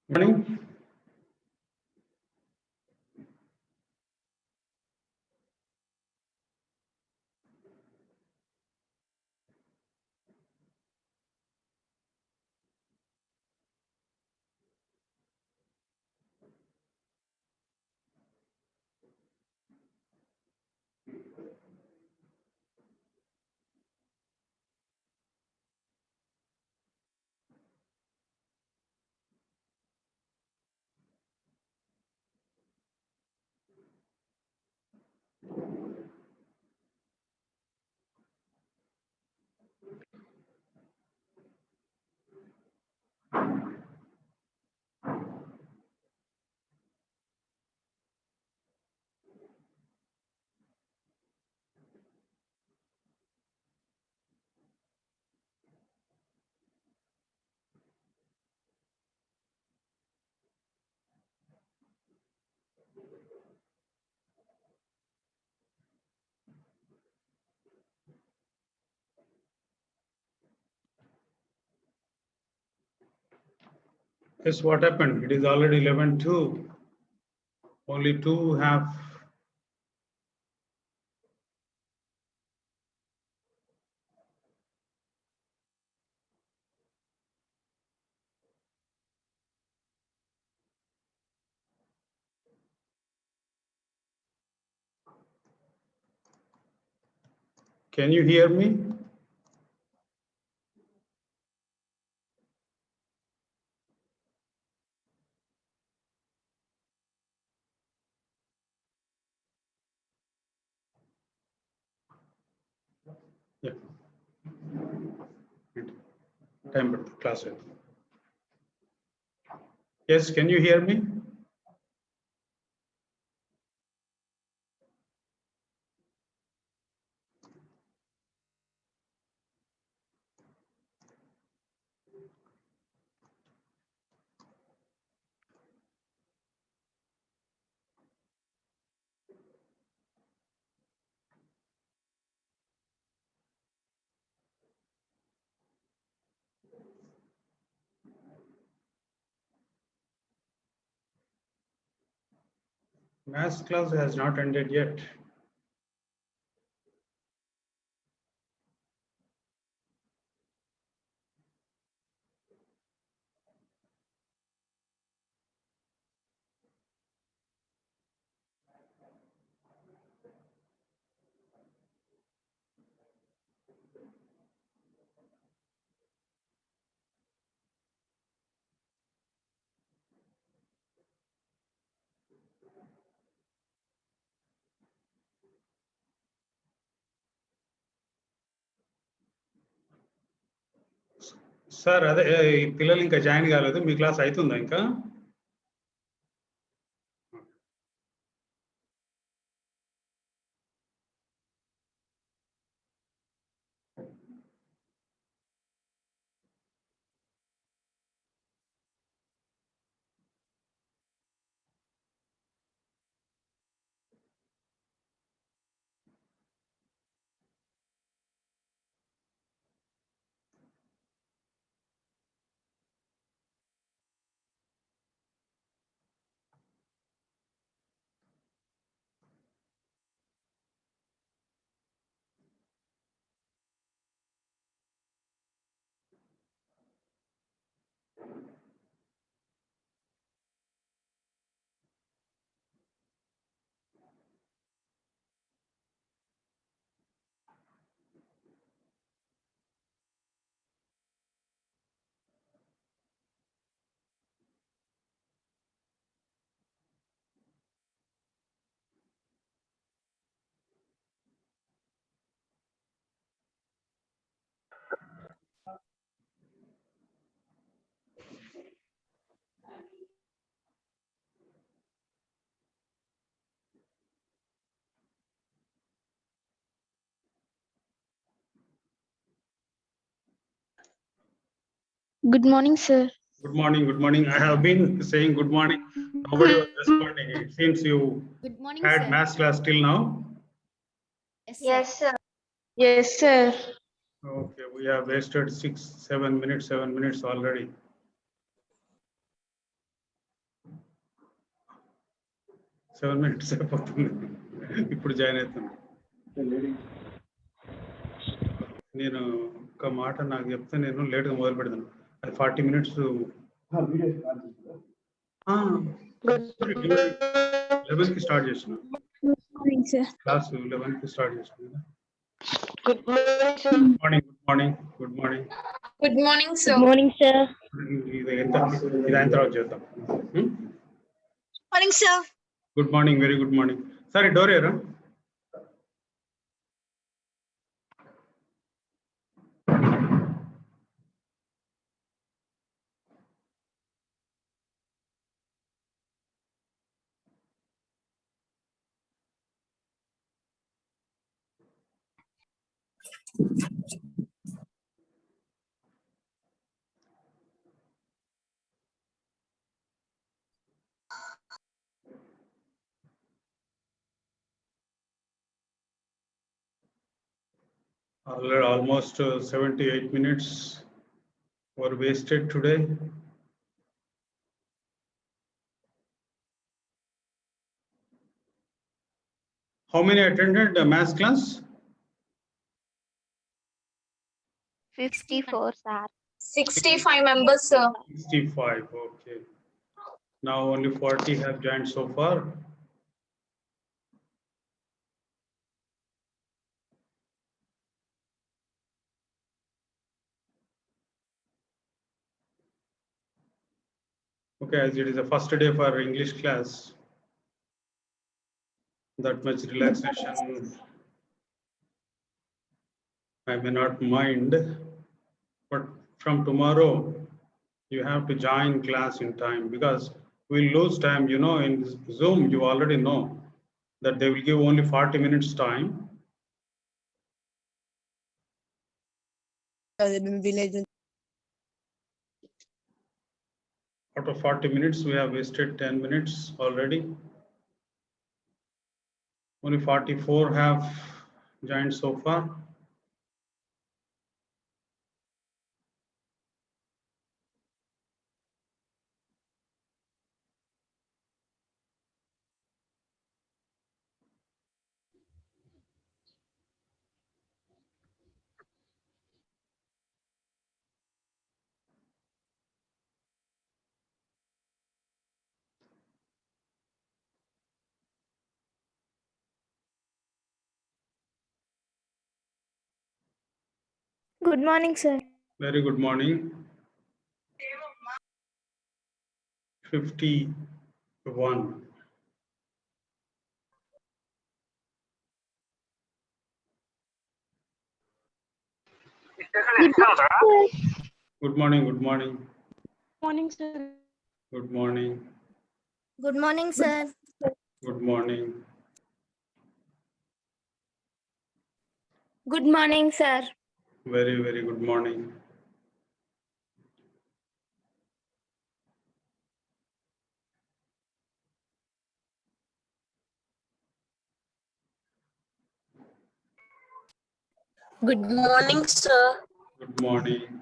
Morning. Yes, what happened? It is already 11:02. Only two have. Can you hear me? Yeah. Time but class. Yes, can you hear me? Maths class has not ended yet. Sir అదే ఈ పిల్లలు ఇంకా join కాలేదు మీ class అవుతుందా ఇంకా Good morning, sir. Good morning, good morning. I have been saying good morning. Nobody was responding. It seems you Good morning, had sir. maths class till now. Yes, sir. Yes, sir. Okay, we have wasted 7 minutes already. Seven minutes అయిపోతుంది ఇప్పుడు join అవుతుంది నేను ఒక మాట నాకు చెప్తే నేను లేట్గా మొదలు పెడతాను అది 40 minutes 11 కి స్టార్ట్ చేసిన Good morning, sir. క్లాస్ 11 కి స్టార్ట్ చేసిన Good morning, sir. Good morning Good morning, sir. Good morning, sir. ఇది అయిన తర్వాత చేద్దాం Morning, sir. Good morning very good morning సరే డోర్ ఏరా Almost 78 minutes were wasted today. How many attended the maths class? 54, sir. 65 members, sir. 65, okay. Now only 40 have joined so far. Okay, as it is the first day for English class, that much relaxation I may not mind, but from tomorrow you have to join class in time because we'll lose time. You know, in Zoom, you already know that they will give only 40 minutes time. Out of 40 minutes, we have wasted 10 minutes already. Only 44 have joined so far. Good morning, sir. Very good morning. 51. Good morning, good morning. Morning, sir. Good morning. Good morning, sir. Good morning. Good morning, sir. Very, very good morning. Good morning, sir. Good morning.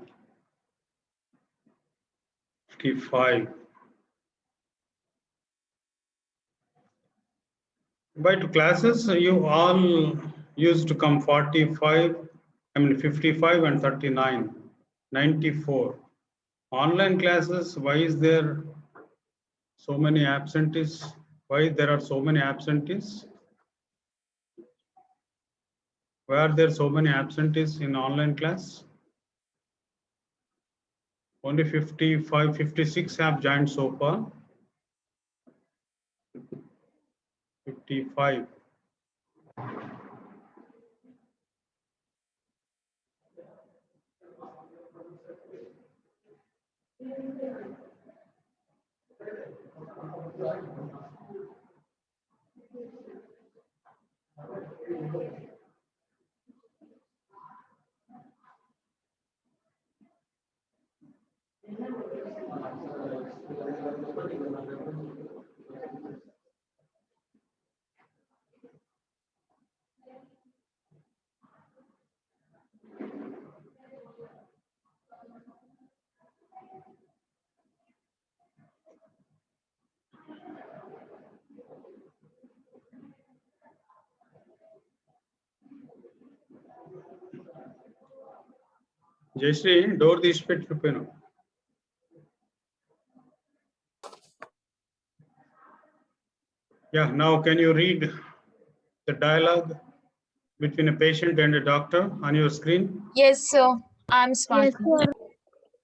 55. By to classes, you all used to come 45, 55 and 39, 94. Online classes, why is there so many absentees? Why there are so many absentees? Why are there so many absentees in online class? Only 55, 56 have joined so far. 55. Jayashree, door తీసి పెట్టి చెప్పాను. Yeah, now can you read the dialogue between a patient and a doctor on your screen? Yes, sir. I'm Swati. Yes, sir.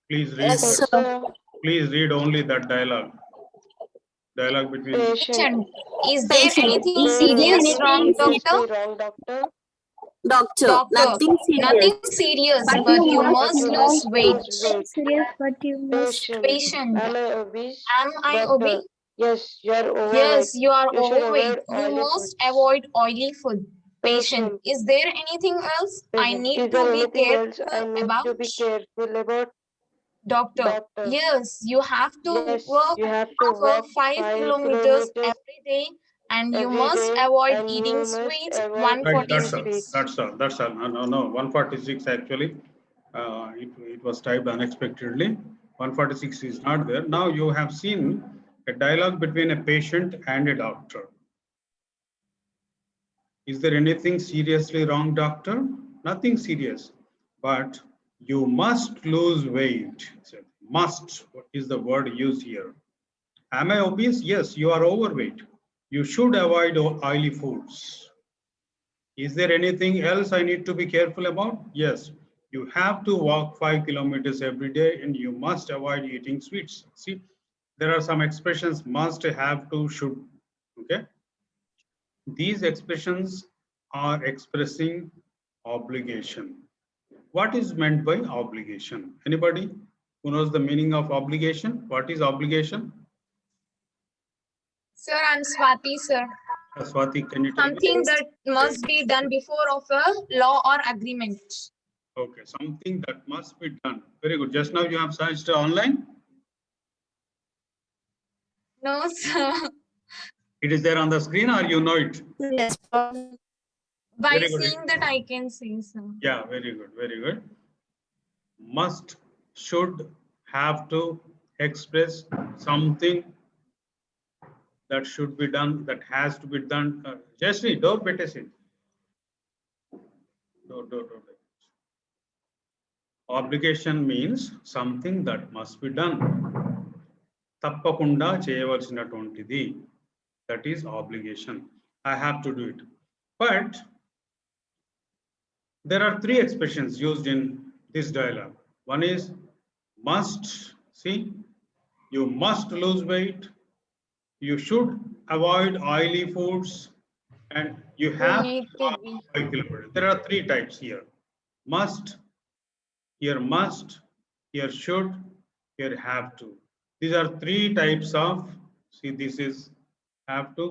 Please read. Yes, sir. Please read only that dialogue. Dialogue between. Patient. Is there anything serious wrong, doctor? Doctor, Doctor. nothing serious. Nothing serious, but you must lose weight. Serious, but you must. Patient. Am I obese? Am I Doctor. obese? Yes, you are overweight. Yes, you are You should overweight. avoid You oily must foods. avoid oily food. Patient. Patient. Is there anything else I Patient. need Is to there be anything else I careful need about? to be careful about? Doctor. Doctor. Yes, you have to Yes, walk you have to for walk 5 5 kilometers kilometers every day, and you every must day, avoid and eating you must sweets. avoid Right, that's all. 146. That's all. That's all. No. 146 actually. It was typed unexpectedly. 146 is not there. Now you have seen a dialogue between a patient and a doctor. Is there anything seriously wrong, doctor? Nothing serious, but you must lose weight. So, must is the word used here. Am I obese? Yes, you are overweight. You should avoid oily foods. Is there anything else I need to be careful about? Yes, you have to walk 5 kilometers every day and you must avoid eating sweets. See, there are some expressions: must, have to, should. Okay. These expressions are expressing obligation. What is meant by obligation? Anybody who knows the meaning of obligation? What is obligation? Sir, I'm Swati, sir. Swati, can you tell me? Something that must be done before of a law or agreement. Okay, something that must be done. Very good. Just now you have searched online. No, sir. It is there on the screen, or you know it? Yes. By Very good. seeing that I can see, sir. Yeah, very good. Very good. Must, should, have to express something that should be done, that has to be done. Jayashree, door పెట్టేసి. Door. Obligation means something that must be done. తప్పకుండా చేయవలసినటువంటిది. That is obligation. I have to do it. But there are three expressions used in this dialogue. One is must. See, you must lose weight. You should avoid oily foods, and you have need to to walk be. 5 kilometers. There are three types here. Must, here must, here should, here have to. These are three types of, see, this is have to,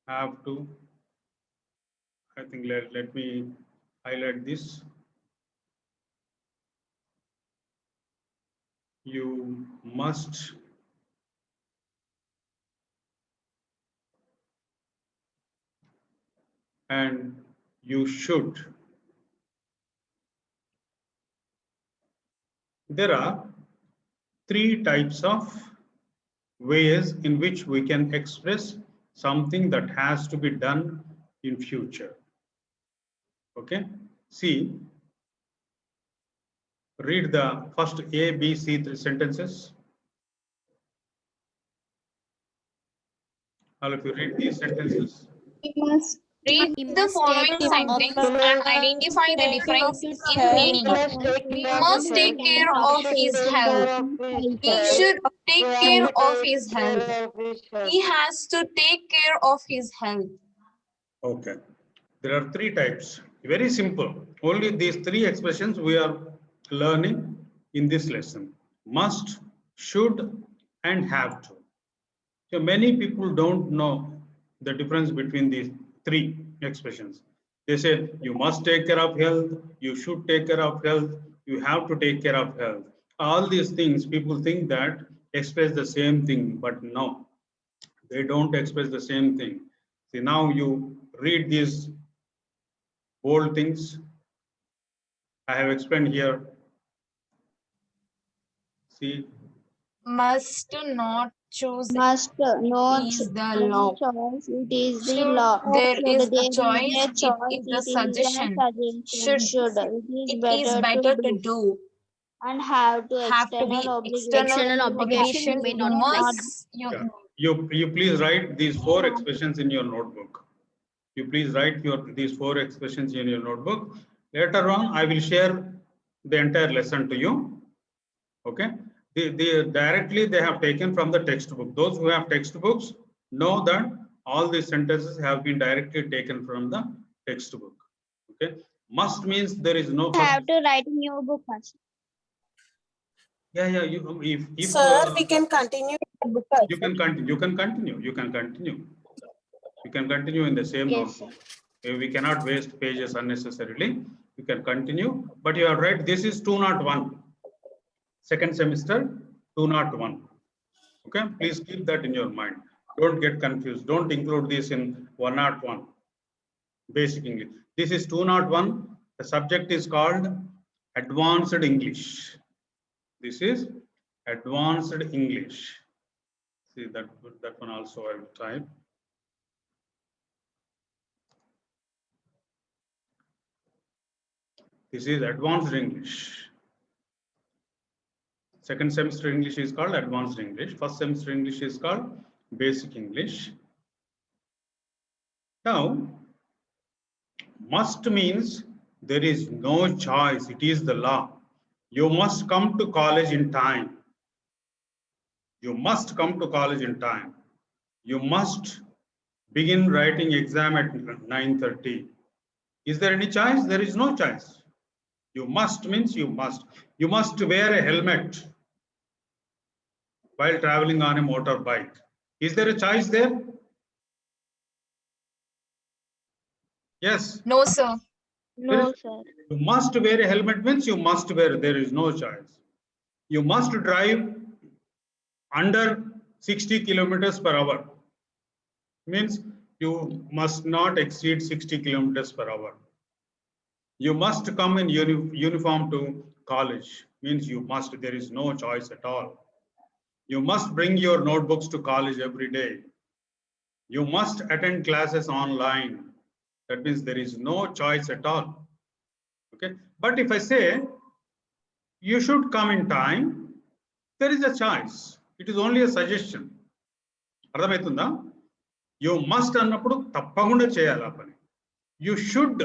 I think let me highlight this. You must, and you should. There are three types of ways in which we can express something that has to be done in future. Okay, see, read the first A, B, C sentences. All of you read these sentences. You must. Read the following sentence and identify the differences in meaning. We must take care of his health. He should take care of his health. He has to take care of his health. Okay, there are three types. Very simple. Only these three expressions we are learning in this lesson: must, should, and have to. So many people don't know the difference between these three expressions. They say you must take care of health, you should take care of health, you have to take care of health. All these things, people think that express the same thing, but no, they don't express the same thing. See, now you read these bold things I have explained here. See, Must not choose Must not is the no law. choice. It is the Should law. there Should is there a is choice, a choice, it is it a is a suggestion. suggestion. Should Should it it is better to do. and have to Have to be external external obligation. may You not must. yeah, you please write these 4 expressions in your notebook. You please write these 4 expressions in your notebook. Later on, I will share the entire lesson to you. Okay. Directly they have taken from the textbook. Those who have textbooks know that all these sentences have been directly taken from the textbook. Okay. Must means there is no first. have to write in your book first. Yeah. If Sir, we can continue the book also. you can continue. You can continue in the same Yes, notebook. We cannot waste pages unnecessarily. You can continue, but you are right. This is 201. Second semester 201. Okay, please keep that in your mind. Don't get confused. Don't include this in 101. Basic English. This is 201. The subject is called Advanced English. This is Advanced English. See that one also I will type. This is Advanced English. Second semester English is called Advanced English. First semester English is called Basic English. Now, must means there is no choice. It is the law. You must come to college in time. You must come to college in time. You must begin writing exam at 9:30. Is there any choice? There is no choice. You must means you must. You must wear a helmet while traveling on a motorbike. Is there a choice there? Yes. No, sir. No, sir. You must wear a helmet means you must wear. There is no choice. You must drive under 60 kilometers per hour. Means you must not exceed 60 kilometers per hour. You must come in uniform to college. Means you must. There is no choice at all. You must bring your notebooks to college every day. You must attend classes online. That means there is no choice at all. Okay. But if I say you should come in time, there is a choice. It is only a suggestion. Ardhamaitunda? You must annappudu tappagunda cheyala pani. You should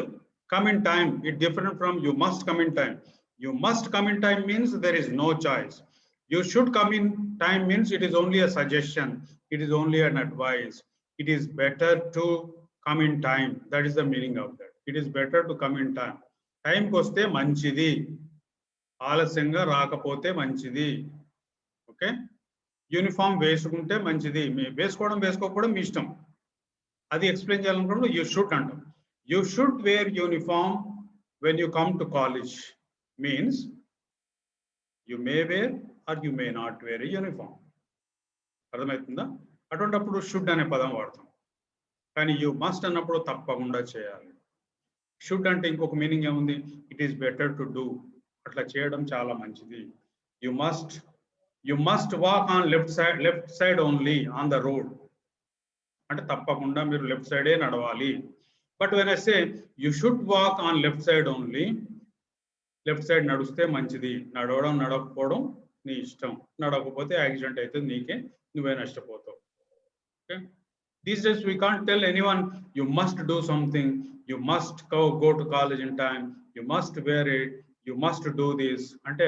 come in time. It different from you must come in time. You must come in time means there is no choice. You should come in time means it is only a suggestion. It is only an advice. It is better to come in time. That is the meaning of that. It is better to come in time. Time koste manchidi. Alasanga raakapote manchidi. Okay? Uniform వేసుకుంటే మంచిది. వేసుకోవడం వేసుకోకపోవడం మీ ఇష్టం. అది explain చేయాలనుకున్నప్పుడు you should అంటాం. You should wear uniform when you come to college. Means you may wear or you may not wear a uniform. అర్థమవుతుందా? అటువంటిప్పుడు should అనే పదం వాడతాం. కానీ యూ మస్ట్ అన్నప్పుడు తప్పకుండా చేయాలి. షుడ్ అంటే ఇంకొక మీనింగ్ ఏముంది? It is better to do. అట్లా చేయడం చాలా మంచిది. You must walk on left side only on the road. అంటే తప్పకుండా మీరు లెఫ్ట్ సైడే నడవాలి. But when I say you should walk on left side only, left side నడుస్తే మంచిది. నడవడం నడవకపోవడం నీ ఇష్టం. నడవకపోతే యాక్సిడెంట్ అయితే నీకే, నువ్వే నష్టపోతావు. Okay? These days we can't tell anyone you must do something, you must go to college in time, you must wear it, you must do this. అంటే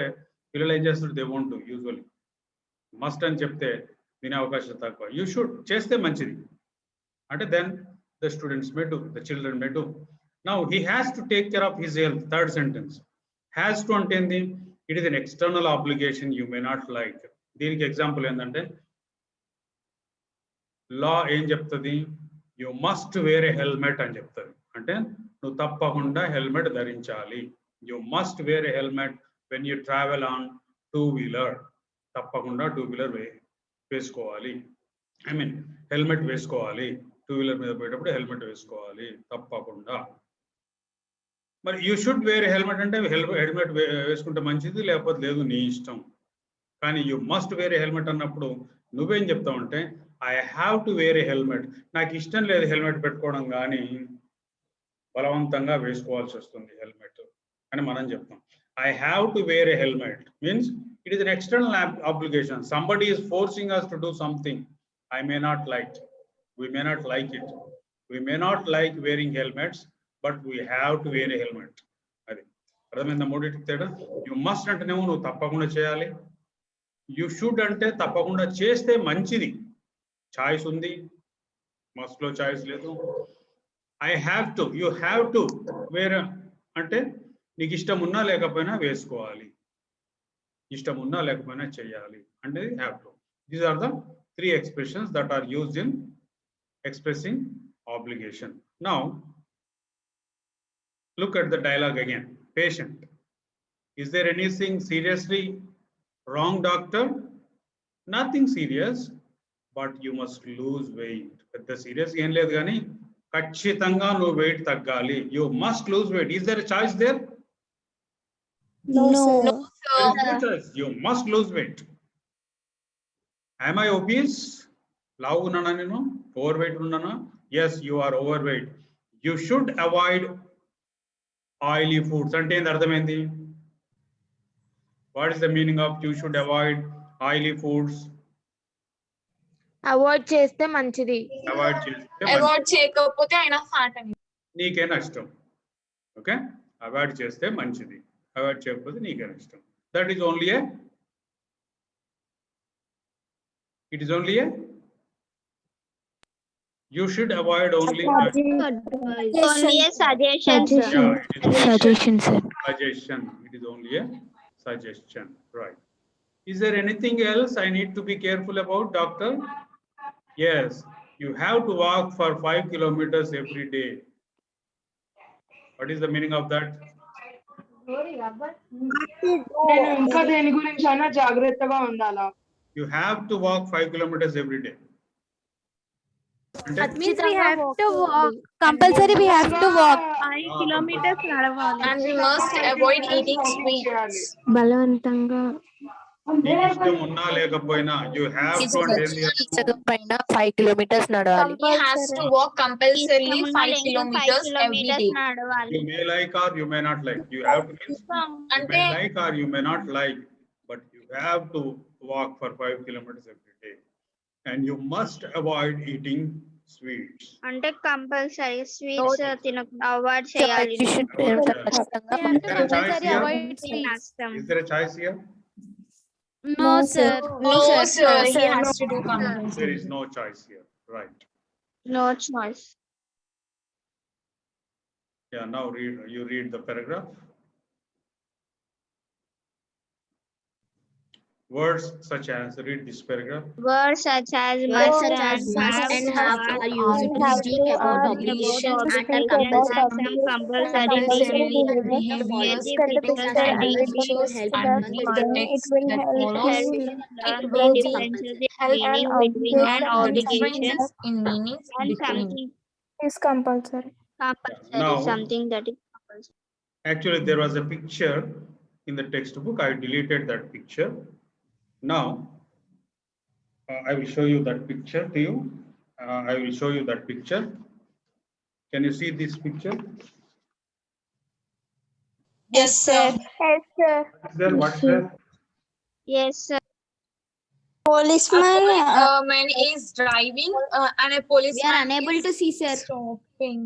పిల్లలు ఏం చేస్తారు? They won't do usually. Must అని చెప్తే వినే అవకాశం తక్కువ. You should చేస్తే మంచిది. అంటే then the students may do, the children may do. Now he has to take care of his health. Third sentence. Has to అంటే ఏంది? It is an external obligation you may not like. దీనికి example ఏంటంటే law ఏం చెప్తుంది? You must wear a helmet అని చెప్తుంది. అంటే నువ్వు తప్పకుండా హెల్మెట్ ధరించాలి. You must wear a helmet when you travel on two wheeler తప్పకుండా టూ-వీలర్ వేసుకోవాలి. ఐ మీన్ హెల్మెట్ వేసుకోవాలి. టూ-వీలర్ మీద పోయేటప్పుడు హెల్మెట్ వేసుకోవాలి తప్పకుండా. మరి యూ షుడ్ వేర్ హెల్మెట్ అంటే హెల్మెట్ వేసుకుంటే మంచిది, లేకపోతే లేదు నీ ఇష్టం. కానీ యూ మస్ట్ వేర్ హెల్మెట్ అన్నప్పుడు నువ్వేం చెప్తావు అంటే I have to wear a helmet. నాకు ఇష్టం లేదు హెల్మెట్ పెట్టుకోవడం, కానీ బలవంతంగా వేసుకోవాల్సి వస్తుంది హెల్మెట్ అని మనం చెప్తాం. I have to wear a helmet means it is an external application. Somebody is forcing us to do something. I may not like it. We may not like it. We may not like wearing helmets, but we have to wear a helmet. అది అర్థమైందా? మూడింటికి తేడా. You must అంటేనేమో నువ్వు తప్పకుండా చేయాలి. You should అంటే తప్పకుండా చేస్తే మంచిది. చాయిస్ ఉంది, మస్ట్ లో చాయిస్ లేదు. I have to, you have to wear అంటే నీకు ఇష్టం ఉన్నా లేకపోయినా వేసుకోవాలి, ఇష్టం ఉన్నా లేకపోయినా చేయాలి అంటే have to. These are the 3 expressions that are used in expressing obligation. Now look at the dialogue again. Patient: is there anything seriously wrong, doctor? Nothing serious, but you must lose weight. Pedda serious em ledhu gaani ఖచ్చితంగా నువ్వు weight తగ్గాలి. You must lose weight. Is there a choice there? No, sir. There is no choice. You must lose weight. Am I obese? లావు ఉన్నానా నేను? Over weight ఉన్నానా? Yes, you are over weight. You should avoid oily foods అంటే ఏంది అర్థమైంది? What is the meaning of you should avoid oily foods? Avoid చేస్తే మంచిది. Avoid చేస్తే అవాయిడ్ చేయకపోతే ఆయన ఫ్యాట్ అని నీకే నష్టం. ఓకే, అవాయిడ్ చేస్తే మంచిది, అవాయిడ్ చేయకపోతే నీకే నష్టం. That is only A it is only a you should avoid only Only a suggestion, sir. yeah, it is Suggestion, sir. suggestion. It is only a suggestion, right? Is there anything else I need to be careful about, doctor? Yes, you have to walk for 5 kilometers every day. What is the meaning of that? నేను ఇంకా దేని గురించి అయినా జాగ్రత్తగా ఉండాలా? You have to walk 5 kilometers every day. That means we have to walk. Compulsory we have to walk. 5 kilometers నడవాలి. and we must avoid eating sweets. బలవంతంగా నీకు ఇష్టం ఉన్నా లేకపోయినా you have to అంటే పైన 5 kilometers నడవాలి. He has to walk compulsorily 5 kilometers every day. నడవాలి. you may like or you may not like. You have to means you అంటే may like or you may not like, but you have to walk for 5 kilometers every day, and you must avoid eating sweets. అంటే compulsory sweets తినకుండా avoid చేయాలి. Is there a choice here? నష్టం. Is there a choice here? No, sir. no sir, he has to do compulsory. There is no choice here, right? No choice. Yeah, now you read the paragraph. Words such as, read this paragraph. Words such as must and have are used to speak about obligations and some compulsory behaviors, critical and dangerous context that follows. It will be meaning between and obligation differences in meanings and between. something Is compulsory. compulsory, Now- something that is compulsory. Actually, there was a picture in the textbook. I deleted that picture. Now, I will show you that picture to you. I will show you that picture. Can you see this picture? Yes, sir. What's there? What's there? Yes, sir. Policeman man is driving and a policeman We are unable to see, sir. stopping.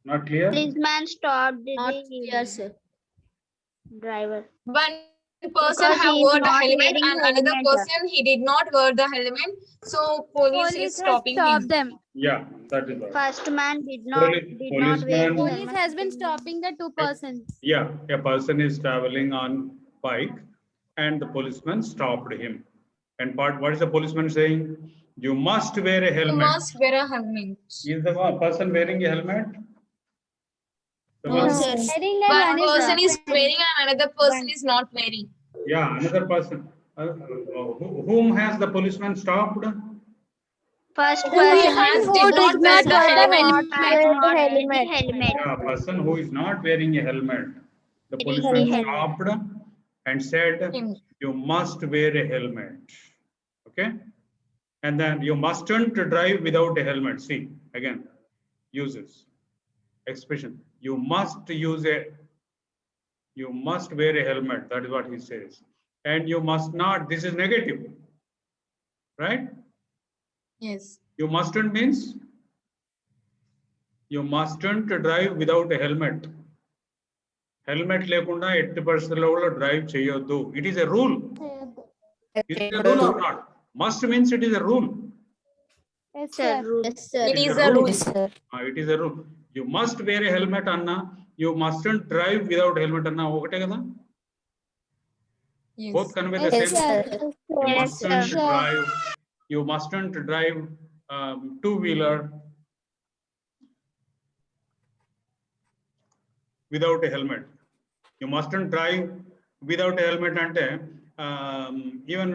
Not clear? Policeman stopped Not the clear, sir. driver. One person Because have he is wore the not helmet wearing and another helmet. person he did not wear the helmet. So police is stopping him. them. Yeah, that is right. First man did not wear Policeman- the Police helmet. has been stopping the 2 persons. Yeah, a person is traveling on bike and the policeman stopped him. And what is the policeman saying? You must wear a You helmet. must wear a helmet. Is the person wearing a helmet? The No, one- sir. Wearing One person is wearing and another person is not wearing. Yeah, another person. Whom has the policeman stopped? First Who person has Who did does not wear not the wear the helmet. helmet. A person who is not wearing a helmet. The Wearing policeman the helmet. stopped and said, Him. you must wear a helmet. Okay. And then you mustn't drive without a helmet. See, again, uses expression. You must wear a helmet. That is what he says. And you must not, this is negative, right? Yes. You mustn't means you mustn't drive without a helmet. Helmet lekunda ఎట్టి పరిస్థితుల్లో కూడా drive చేయొద్దు. It is a rule. Is it a rule or not? Must means it is a rule. Yes, sir. sir. It is a rule. It is a rule. You must wear a helmet అన్నా, you mustn't drive without helmet అన్నా ఒకటే కదా? Yes. Both convey the Yes, same. sir. You Yes, mustn't sir. drive. You mustn't drive two-wheeler without a helmet. You mustn't drive without a helmet ante even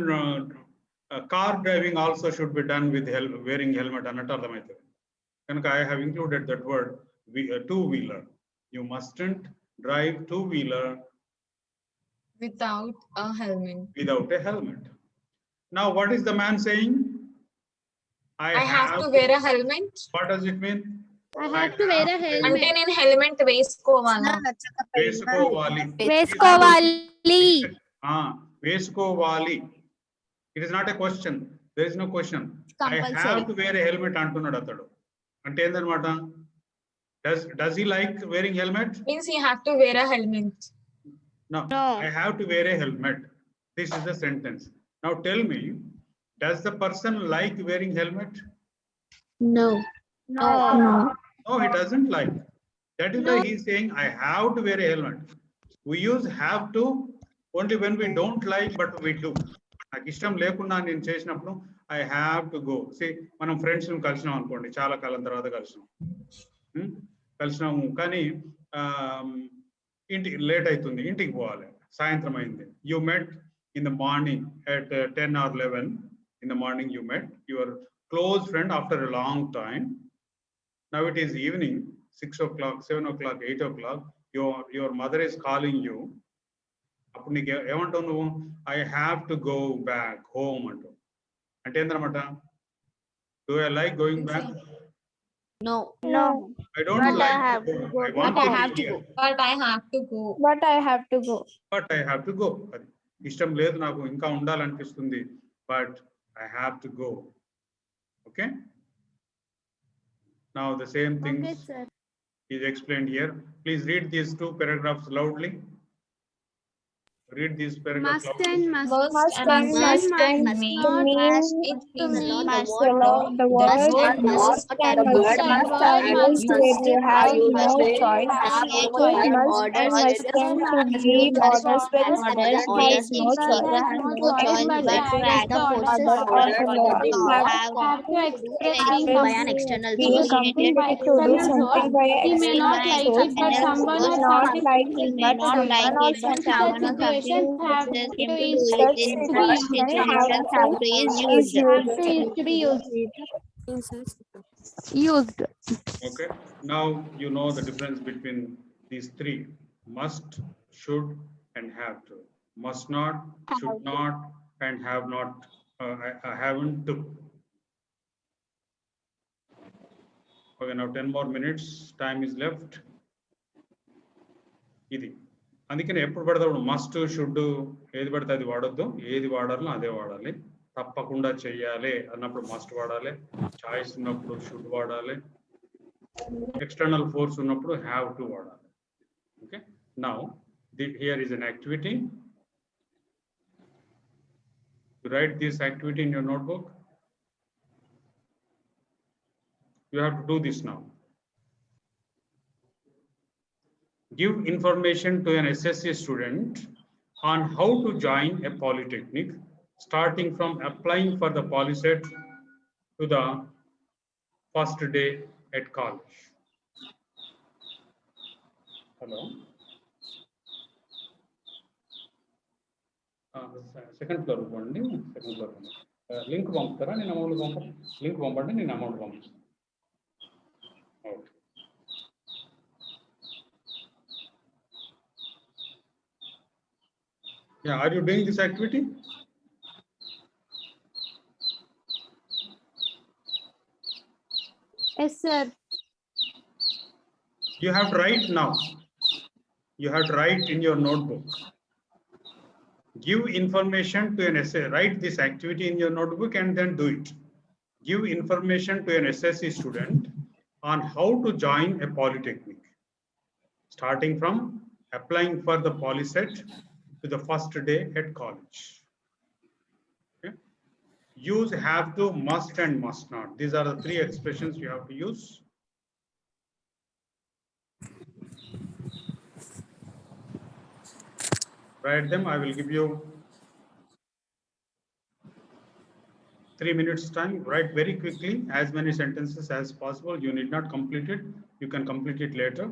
car driving also should be done with wearing helmet annattu ardhamaitadi. Kanuka I have included that word two-wheeler. You mustn't drive two-wheeler Without a helmet. without a helmet. Now what is the man saying? I have to wear a helmet. What does it mean? I have to wear a helmet. అంటే నేను helmet వేసుకోవాలా? వేసుకోవాలి. వేసుకోవాలి. వేసుకోవాలి. It is not a question. There is no question. I have to wear a helmet అంటున్నాడు అతడు. అంటే ఏందన్నమాట? Does he like wearing helmet? Means you have to wear a helmet. No. I have to wear a helmet. This is the sentence. Now tell me, does the person like wearing helmet? No. No, he doesn't like. That is why he is saying, I have to wear a helmet. We use have to only when we don't like, but we do. నాకు ఇష్టం లేకుండా నేను చేసినప్పుడు I have to go. See, మనం friends కలిసినాం అనుకోండి, చాలా కాలం తర్వాత కలిసినాము కానీ ఇంటికి లేట్ అవుతుంది, ఇంటికి పోవాలి, సాయంత్రం అయింది. You met in the morning at 10 or 11 in the morning. You met your close friend after a long time. Now it is evening, 6 o'clock, 7 o'clock, 8 o'clock. Your mother is calling you. అప్పుడు నీకు ఏమంటావు నువ్వు? I have to go back home అంటావు. అంటే ఏంటన్నమాట? Do I like going back? No. I don't But like I have to go. I But want I to have be to here. go. But I have to go. But I have to go. But I have to go. అది ఇష్టం లేదు నాకు, ఇంకా ఉండాలనిపిస్తుంది, but I have to go. Okay? Now the same things Okay, sir. is explained here. Please read these two paragraphs loudly. Read these paragraphs loudly. Must and must mean not it to mean The word must and must must are used when you have no choice. Must And must tend to give orders when someone has no choice. but to add the Other or to law. have to express By an external being compelled to do something by an He may not like external it, but source. someone He or may not something like he it, may but not someone like or it, but something someone or something forces him to do such it in situation such situations have to is used. to be used. Okay. Now you know the difference between these three: must, should, and have to. Must not, should not, and have not. I haven't to. Okay. Now 10 more minutes. Time is left. ఇది అందుకని ఎప్పుడు పడతాడు must should ఏది పడితే అది వాడొద్దు, ఏది వాడాలో అదే వాడాలి. తప్పకుండా చెయ్యాలి అన్నప్పుడు మస్ట్ వాడాలి, చాయిస్ ఉన్నప్పుడు షుడ్ వాడాలి, ఎక్స్టర్నల్ ఫోర్స్ ఉన్నప్పుడు హ్యావ్ టు వాడాలి. Okay. Now here is an activity. You write this activity in your notebook. You have to do this now. Give information to an SSC student on how to join a polytechnic, starting from applying for the PolyCET to the first day at college. Hello. Second floor పోండి, second floor link పంపుతారా? నేను amount link పంపండి, నేను amount పంపిస్తాను. Okay. Yeah, are you doing this activity? Yes, sir. You have to write now. You have to write in your notebook. Give information to an essay. Write this activity in your notebook and then do it. Give information to an SSC student on how to join a polytechnic, starting from applying for the polyset to the first day at college. Okay. Use have to, must, and must not. These are the three expressions you have to use. Write them. I will give you 3 minutes time. Write very quickly, as many sentences as possible. You need not complete it. You can complete it later.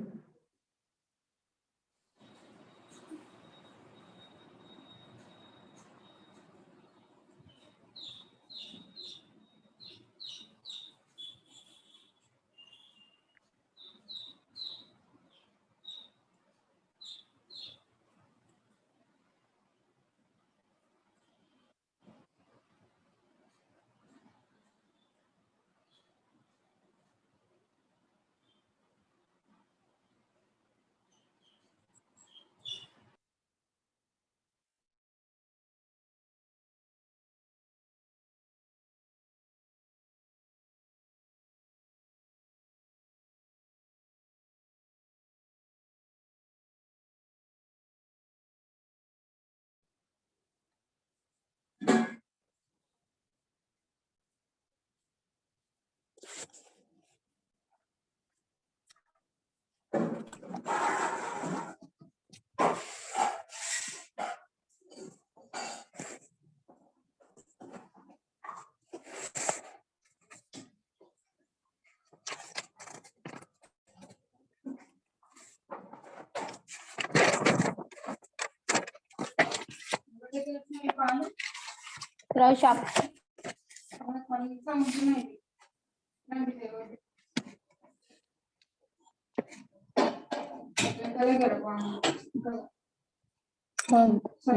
Brush up.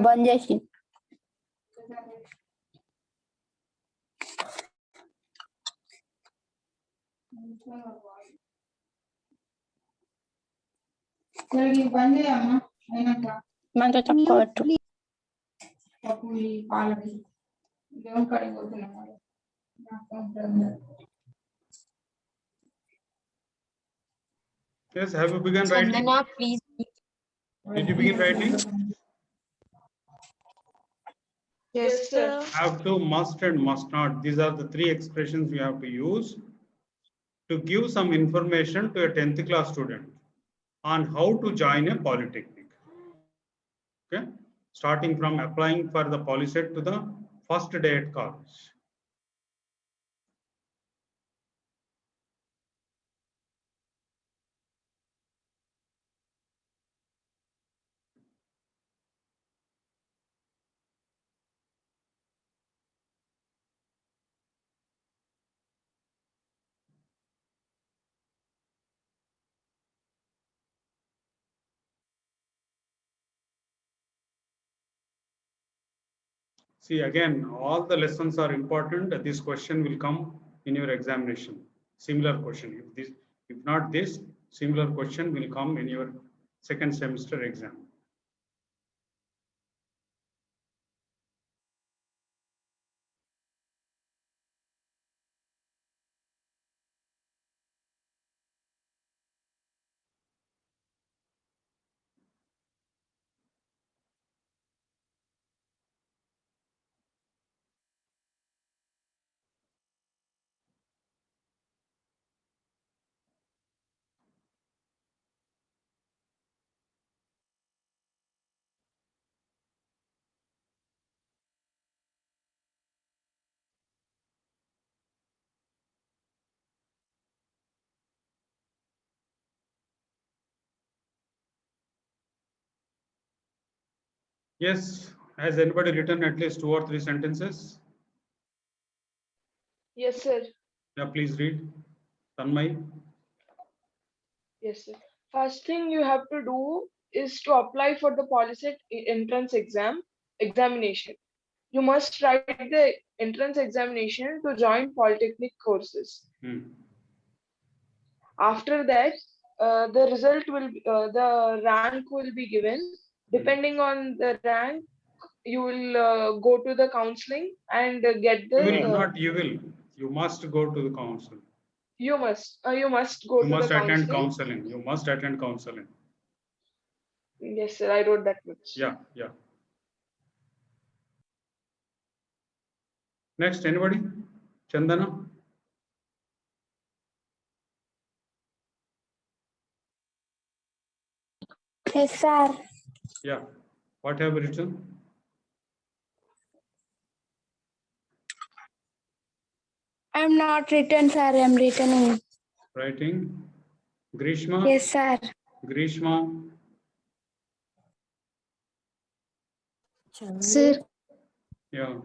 బంద్ చేసి మంచిగా తక్కువ పెట్టు. Yes, have you begun writing? Chandana, please. Did you begin writing? Yes, sir. Have to, must, and must not. These are the three expressions we have to use to give some information to a 10th class student on how to join a polytechnic. Okay, starting from applying for the polyset to the first day at college. See, again, all the lessons are important. This question will come in your examination. Similar question. If not this, similar question will come in your second semester exam. Yes, Has anybody written at least 2 or 3 sentences? Yes, sir. Yeah, please read. Tanmay. Yes, sir. First thing you have to do is to apply for the Polyset entrance examination. You must write the entrance examination to join polytechnic courses. After that, the result will the rank will be given. Depending on the rank, you will go to the counseling and get the. You must go to the council. You must go You to must the attend counseling. counseling. You must attend counseling. Yes, sir. I wrote that much. Yeah. Next, anybody? Chandana? Yes, sir. Yeah. What have you written? I'm not written, sir. I'm written. Writing. Grishma? Yes, sir. Grishma? Sir, Yeah.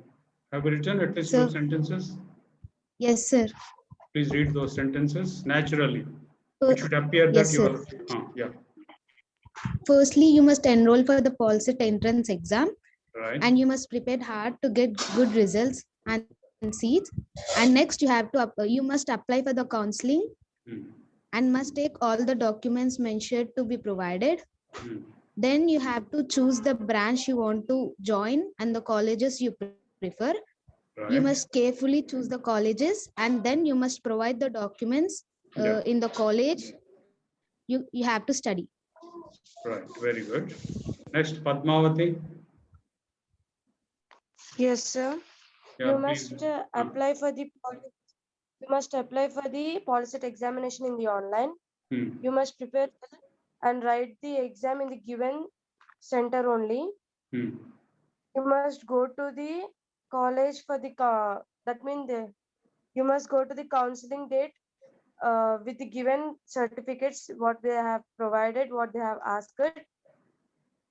Have you written at least Sir. 2 sentences? yes, sir. Please read those sentences naturally. Uh, It should appear that yes, you sir. are. Yeah. Firstly, you must enroll for the Polset entrance exam, Right. and you must prepare hard to get good results and seats. And next, you must apply for the counseling and must take all the documents mentioned to be provided. Then you have to choose the branch you want to join and the colleges you prefer. Right. You must carefully choose the colleges, and then you must provide the documents Yeah. in the college you have to study. Right. Very good. Next, Padmavati. Yes, sir. Yeah, You please. must apply for the Polyset examination in the online. You must prepare and write the exam in the given center only. You must go to the college for the that means you must go to the counseling date with the given certificates what they have provided, what they have asked.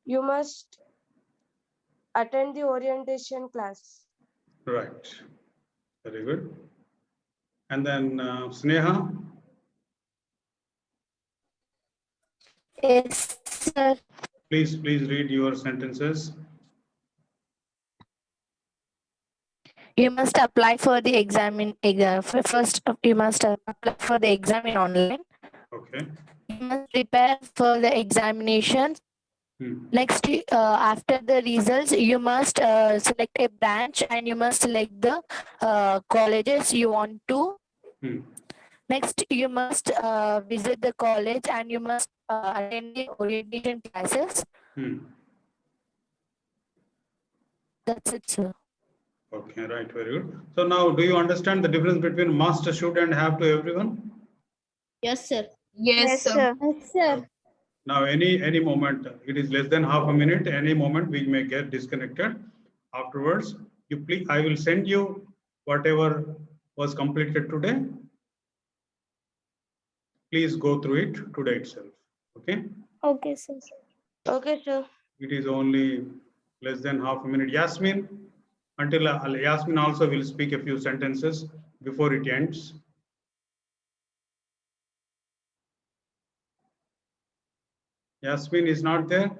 You must attend the orientation class. Right. Very good. And then Sneha. Yes, sir. Please read your sentences. You must apply for the first you must apply for the exam in online. Okay. You must prepare for the examination. Next, after the results, you must select a branch and you must select the colleges you want to. Next, you must visit the college and you must attend the orientation classes. That's it, sir. Okay, right, very good. So now, do you understand the difference between must, should, and have to everyone? Yes, sir. Yes, sir. Yes, sir. Now, any moment, it is less than half a minute, any moment we may get disconnected. Afterwards, I will send you whatever was completed today. Please go through it today itself. Okay? Okay, sir. Okay, sir. It is only less than half a minute. Yasmin, until Yasmin also will speak a few sentences before it ends. Yasmin is not there.